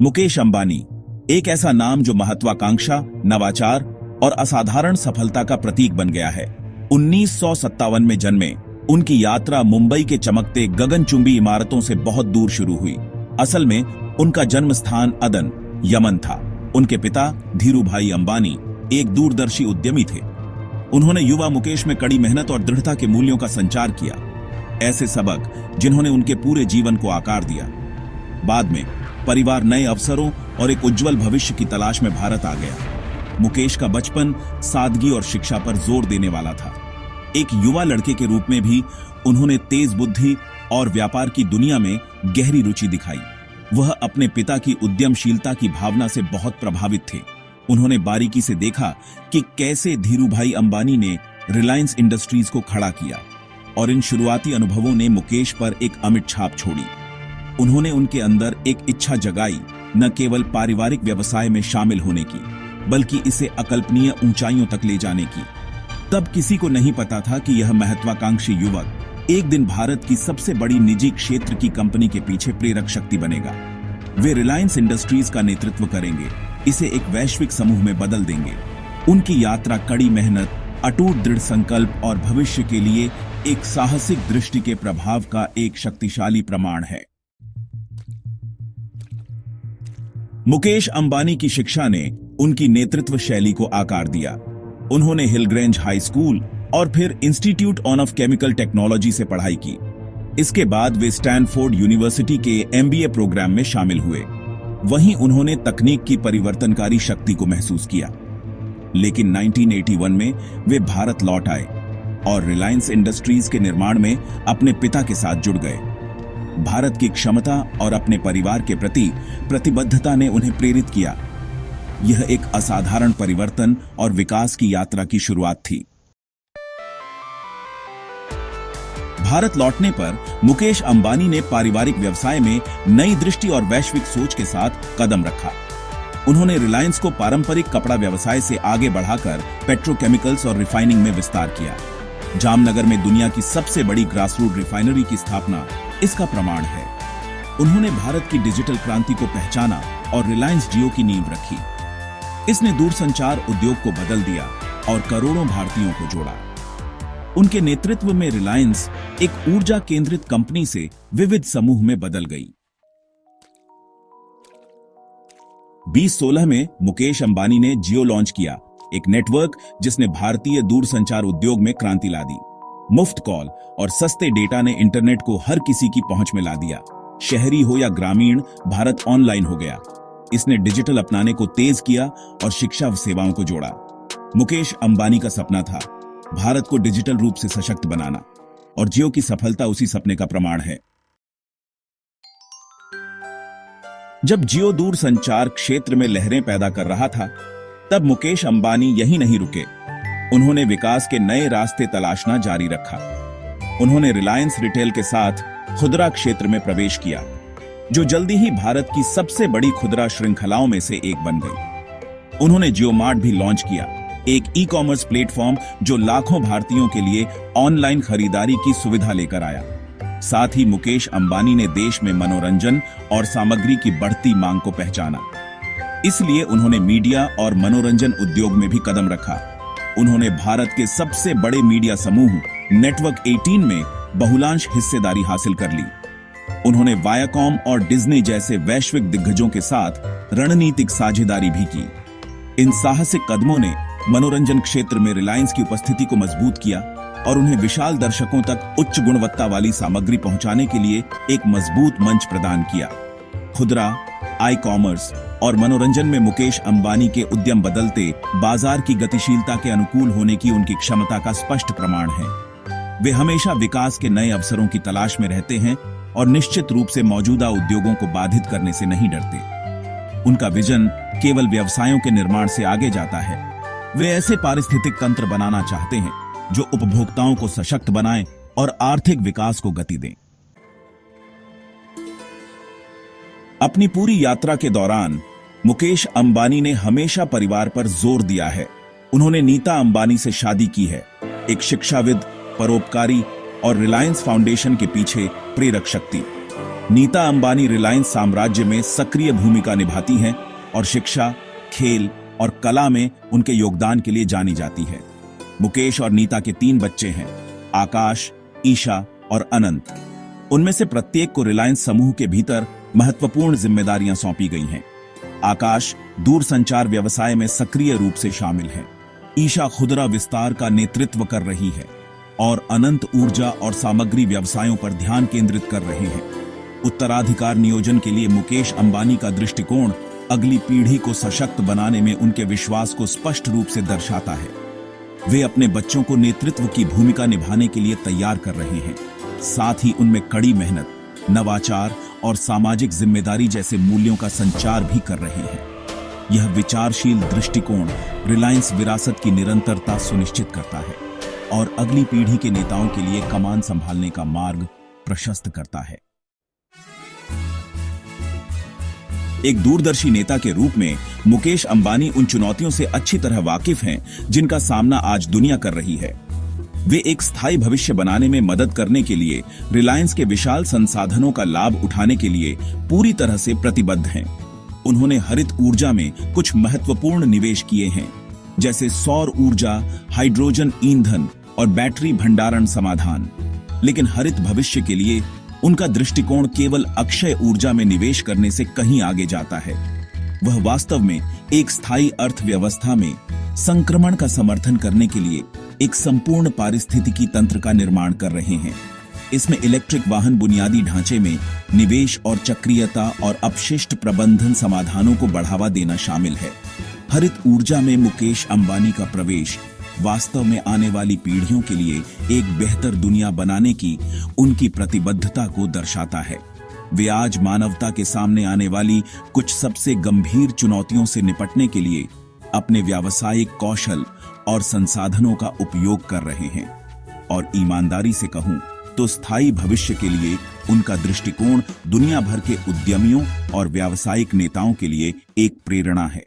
मुकेश अंबानी एक ऐसा नाम जो महत्वाकांक्षा, नवाचार और असाधारण सफलता का प्रतीक बन गया है। 1957 में जन्मे उनकी यात्रा मुंबई के चमकते गगनचुंबी इमारतों से बहुत दूर शुरू हुई। असल में उनका जन्म स्थान अदन, यमन था। उनके पिता धीरूभाई अंबानी एक दूरदर्शी उद्यमी थे। उन्होंने युवा मुकेश में कड़ी मेहनत और दृढ़ता के मूल्यों का संचार किया, ऐसे सबक जिन्होंने उनके पूरे जीवन को आकार दिया। बाद में परिवार नए अवसरों और एक उज्जवल भविष्य की तलाश में भारत आ गया। मुकेश का बचपन सादगी और शिक्षा पर जोर देने वाला था। एक युवा लड़के के रूप में भी उन्होंने तेज बुद्धि और व्यापार की दुनिया में गहरी रुचि दिखाई। वह अपने पिता की उद्यमशीलता की भावना से बहुत प्रभावित थे। उन्होंने बारीकी से देखा कि कैसे धीरूभाई अंबानी ने रिलायंस इंडस्ट्रीज को खड़ा किया, और इन शुरुआती अनुभवों ने मुकेश पर एक अमिट छाप छोड़ी। उन्होंने उनके अंदर एक इच्छा जगाई, न केवल पारिवारिक व्यवसाय में शामिल होने की, बल्कि इसे अकल्पनीय ऊंचाइयों तक ले जाने की। तब किसी को नहीं पता था कि यह महत्वाकांक्षी युवक एक दिन भारत की सबसे बड़ी निजी क्षेत्र की कंपनी के पीछे प्रेरक शक्ति बनेगा। वे रिलायंस इंडस्ट्रीज का नेतृत्व करेंगे, इसे एक वैश्विक समूह में बदल देंगे। उनकी यात्रा कड़ी मेहनत, अटूट दृढ़ संकल्प और भविष्य के लिए एक साहसिक दृष्टि के प्रभाव का एक शक्तिशाली प्रमाण है। मुकेश अंबानी की शिक्षा ने उनकी नेतृत्व शैली को आकार दिया। उन्होंने हिलग्रेंज हाई स्कूल और फिर इंस्टीट्यूट ऑफ केमिकल टेक्नोलॉजी से पढ़ाई की। इसके बाद वे स्टैनफोर्ड यूनिवर्सिटी के एमबीए प्रोग्राम में शामिल हुए। वहीं उन्होंने तकनीक की परिवर्तनकारी शक्ति को महसूस किया। लेकिन 1981 में वे भारत लौट आए और रिलायंस इंडस्ट्रीज के निर्माण में अपने पिता के साथ जुड़ गए। भारत की क्षमता और अपने परिवार के प्रति प्रतिबद्धता ने उन्हें प्रेरित किया। यह एक असाधारण परिवर्तन और विकास की यात्रा की शुरुआत थी। भारत लौटने पर मुकेश अंबानी ने पारिवारिक व्यवसाय में नई दृष्टि और वैश्विक सोच के साथ कदम रखा। उन्होंने रिलायंस को पारंपरिक कपड़ा व्यवसाय से आगे बढ़ाकर पेट्रोकेमिकल्स और रिफाइनिंग में विस्तार किया। जामनगर में दुनिया की सबसे बड़ी ग्रासरूट रिफाइनरी की स्थापना इसका प्रमाण है। उन्होंने भारत की डिजिटल क्रांति को पहचाना और रिलायंस जियो की नींव रखी। इसने दूरसंचार उद्योग को बदल दिया और करोड़ों भारतीयों को जोड़ा। उनके नेतृत्व में रिलायंस एक ऊर्जा केंद्रित कंपनी से विविध समूह में बदल गई। 2016 में मुकेश अंबानी ने जियो लॉन्च किया, एक नेटवर्क जिसने भारतीय दूरसंचार उद्योग में क्रांति ला दी। मुफ्त कॉल और सस्ते डेटा ने इंटरनेट को हर किसी की पहुंच में ला दिया। शहरी हो या ग्रामीण, भारत ऑनलाइन हो गया। इसने डिजिटल अपनाने को तेज किया और शिक्षा सेवाओं को जोड़ा। मुकेश अंबानी का सपना था भारत को डिजिटल रूप से सशक्त बनाना, और जियो की सफलता उसी सपने का प्रमाण है। जब जियो दूरसंचार क्षेत्र में लहरें पैदा कर रहा था, तब मुकेश अंबानी यहीं नहीं रुके। उन्होंने विकास के नए रास्ते तलाशना जारी रखा। उन्होंने रिलायंस रिटेल के साथ खुदरा क्षेत्र में प्रवेश किया, जो जल्दी ही भारत की सबसे बड़ी खुदरा श्रृंखलाओं में से एक बन गई। उन्होंने जियो मार्ट भी लॉन्च किया, एक ई-कॉमर्स प्लेटफॉर्म जो लाखों भारतीयों के लिए ऑनलाइन खरीदारी की सुविधा लेकर आया। साथ ही मुकेश अंबानी ने देश में मनोरंजन और सामग्री की बढ़ती मांग को पहचाना। इसलिए उन्होंने मीडिया और मनोरंजन उद्योग में भी कदम रखा। उन्होंने भारत के सबसे बड़े मीडिया समूह नेटवर्क 18 में बहुलांश हिस्सेदारी हासिल कर ली। उन्होंने वायाकॉम और डिज्नी जैसे वैश्विक दिग्गजों के साथ रणनीतिक साझेदारी भी की। इन साहसिक कदमों ने मनोरंजन क्षेत्र में रिलायंस की उपस्थिति को मजबूत किया और उन्हें विशाल दर्शकों तक उच्च गुणवत्ता वाली सामग्री पहुंचाने के लिए एक मजबूत मंच प्रदान किया। खुदरा, आई कॉमर्स और मनोरंजन में मुकेश अंबानी के उद्यम बदलते बाजार की गतिशीलता के अनुकूल होने की उनकी क्षमता का स्पष्ट प्रमाण है। वे हमेशा विकास के नए अवसरों की तलाश में रहते हैं और निश्चित रूप से मौजूदा उद्योगों को बाधित करने से नहीं डरते। उनका विजन केवल व्यवसायों के निर्माण से आगे जाता है। वे ऐसे पारिस्थितिक तंत्र बनाना चाहते हैं जो उपभोक्ताओं को सशक्त बनाएं और आर्थिक विकास को गति दें। अपनी पूरी यात्रा के दौरान मुकेश अंबानी ने हमेशा परिवार पर जोर दिया है। उन्होंने नीता अंबानी से शादी की है, एक शिक्षाविद, परोपकारी और रिलायंस फाउंडेशन के पीछे प्रेरक शक्ति। नीता अंबानी रिलायंस साम्राज्य में सक्रिय भूमिका निभाती हैं और शिक्षा, खेल और कला में उनके योगदान के लिए जानी जाती है। मुकेश और नीता के 3 बच्चे हैं, आकाश, ईशा और अनंत। उनमें से प्रत्येक को रिलायंस समूह के भीतर महत्वपूर्ण जिम्मेदारियां सौंपी गई हैं। आकाश दूरसंचार व्यवसाय में सक्रिय रूप से शामिल है, ईशा खुदरा विस्तार का नेतृत्व कर रही है और अनंत ऊर्जा और सामग्री व्यवसायों पर ध्यान केंद्रित कर रहे हैं। उत्तराधिकार नियोजन के लिए मुकेश अंबानी का दृष्टिकोण अगली पीढ़ी को सशक्त बनाने में उनके विश्वास को स्पष्ट रूप से दर्शाता है। वे अपने बच्चों को नेतृत्व की भूमिका निभाने के लिए तैयार कर रहे हैं, साथ ही उनमें कड़ी मेहनत, नवाचार और सामाजिक जिम्मेदारी जैसे मूल्यों का संचार भी कर रहे हैं। यह विचारशील दृष्टिकोण रिलायंस विरासत की निरंतरता सुनिश्चित करता है और अगली पीढ़ी के नेताओं के लिए कमान संभालने का मार्ग प्रशस्त करता है। एक दूरदर्शी नेता के रूप में मुकेश अंबानी उन चुनौतियों से अच्छी तरह वाकिफ हैं जिनका सामना आज दुनिया कर रही है। वे एक स्थायी भविष्य बनाने में मदद करने के लिए रिलायंस के विशाल संसाधनों का लाभ उठाने के लिए पूरी तरह से प्रतिबद्ध हैं। उन्होंने हरित ऊर्जा में कुछ महत्वपूर्ण निवेश किए हैं, जैसे सौर ऊर्जा, हाइड्रोजन ईंधन और बैटरी भंडारण समाधान। लेकिन हरित भविष्य के लिए उनका दृष्टिकोण केवल अक्षय ऊर्जा में निवेश करने से कहीं आगे जाता है। वह वास्तव में एक स्थायी अर्थव्यवस्था में संक्रमण का समर्थन करने के लिए एक संपूर्ण पारिस्थितिकी तंत्र का निर्माण कर रहे हैं। इसमें इलेक्ट्रिक वाहन बुनियादी ढांचे में निवेश और चक्रीयता और अपशिष्ट प्रबंधन समाधानों को बढ़ावा देना शामिल है। हरित ऊर्जा में मुकेश अंबानी का प्रवेश वास्तव में आने वाली पीढ़ियों के लिए एक बेहतर दुनिया बनाने की उनकी प्रतिबद्धता को दर्शाता है। वे आज मानवता के सामने आने वाली कुछ सबसे गंभीर चुनौतियों से निपटने के लिए अपने व्यावसायिक कौशल और संसाधनों का उपयोग कर रहे हैं। और ईमानदारी से कहूं तो स्थायी भविष्य के लिए उनका दृष्टिकोण दुनिया भर के उद्यमियों और व्यावसायिक नेताओं के लिए एक प्रेरणा है।